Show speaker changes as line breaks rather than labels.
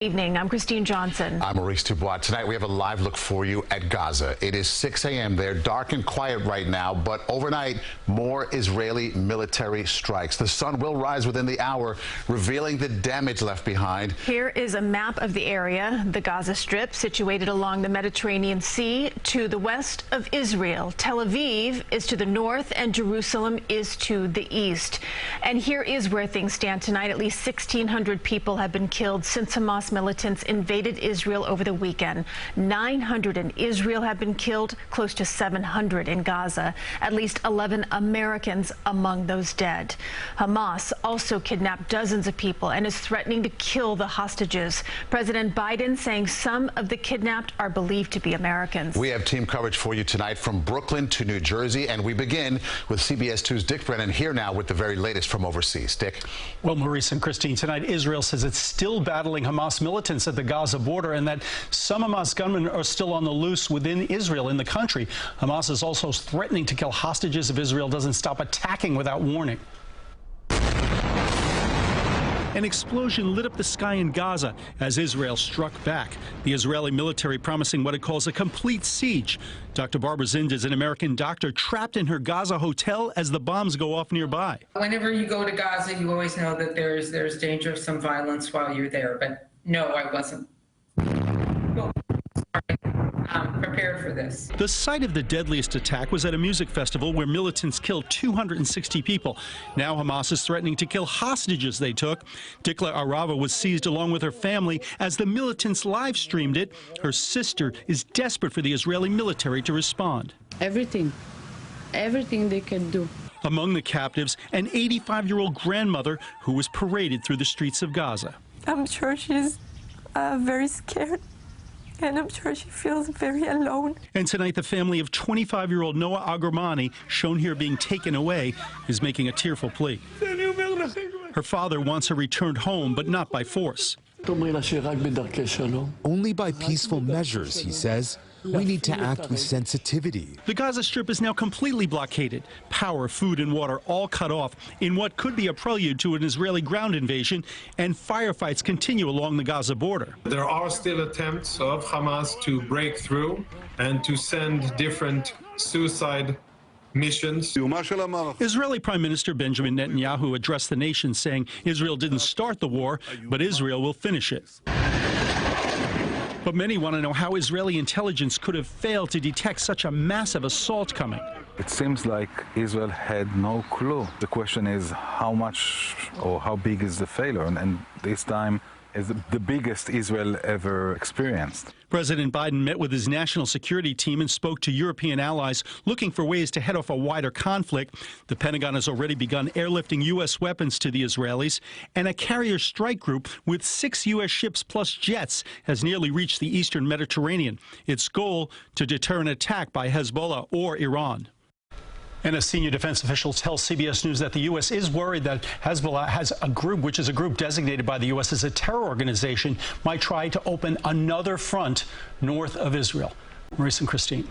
Evening. I'm Christine Johnson.
I'm Maurice Dubois. Tonight we have a live look for you at Gaza. It is 6 a.m. there, dark and quiet right now, but overnight more Israeli military strikes. The sun will rise within the hour, revealing the damage left behind.
Here is a map of the area, the Gaza Strip, situated along the Mediterranean Sea to the west of Israel. Tel Aviv is to the north and Jerusalem is to the east. And here is where things stand tonight. At least 1,600 people have been killed since Hamas militants invaded Israel over the weekend. 900 in Israel have been killed, close to 700 in Gaza. At least 11 Americans among those dead. Hamas also kidnapped dozens of people and is threatening to kill the hostages. President Biden saying some of the kidnapped are believed to be Americans.
We have team coverage for you tonight from Brooklyn to New Jersey, and we begin with CBS 2's Dick Brennan here now with the very latest from overseas. Dick.
Well, Maurice and Christine, tonight Israel says it's still battling Hamas militants at the Gaza border and that some Hamas gunmen are still on the loose within Israel in the country. Hamas is also threatening to kill hostages if Israel doesn't stop attacking without warning. An explosion lit up the sky in Gaza as Israel struck back. The Israeli military promising what it calls a complete siege. Dr. Barbara Zind is an American doctor trapped in her Gaza hotel as the bombs go off nearby.
Whenever you go to Gaza, you always know that there's danger of some violence while you're there. But no, I wasn't prepared for this.
The site of the deadliest attack was at a music festival where militants killed 260 people. Now Hamas is threatening to kill hostages they took. Dikla Arava was seized along with her family as the militants live streamed it. Her sister is desperate for the Israeli military to respond.
Everything they can do.
Among the captives, an 85-year-old grandmother who was paraded through the streets of Gaza.
I'm sure she's very scared, and I'm sure she feels very alone.
And tonight, the family of 25-year-old Noah Agramani, shown here being taken away, is making a tearful plea. Her father wants her returned home, but not by force.
Only by peaceful measures, he says. We need to act with sensitivity.
The Gaza Strip is now completely blockaded. Power, food, and water all cut off in what could be a prelude to an Israeli ground invasion, and firefights continue along the Gaza border.
There are still attempts of Hamas to break through and to send different suicide missions.
Israeli Prime Minister Benjamin Netanyahu addressed the nation saying Israel didn't start the war, but Israel will finish it. But many want to know how Israeli intelligence could have failed to detect such a massive assault coming.
It seems like Israel had no clue. The question is how much or how big is the failure? And this time is the biggest Israel ever experienced.
President Biden met with his national security team and spoke to European allies looking for ways to head off a wider conflict. The Pentagon has already begun airlifting U.S. weapons to the Israelis, and a carrier strike group with 6 U.S. ships plus jets has nearly reached the eastern Mediterranean. Its goal to deter an attack by Hezbollah or Iran. And a senior defense official tells CBS News that the U.S. is worried that Hezbollah has a group, which is a group designated by the U.S. as a terror organization, might try to open another front north of Israel. Maurice and Christine.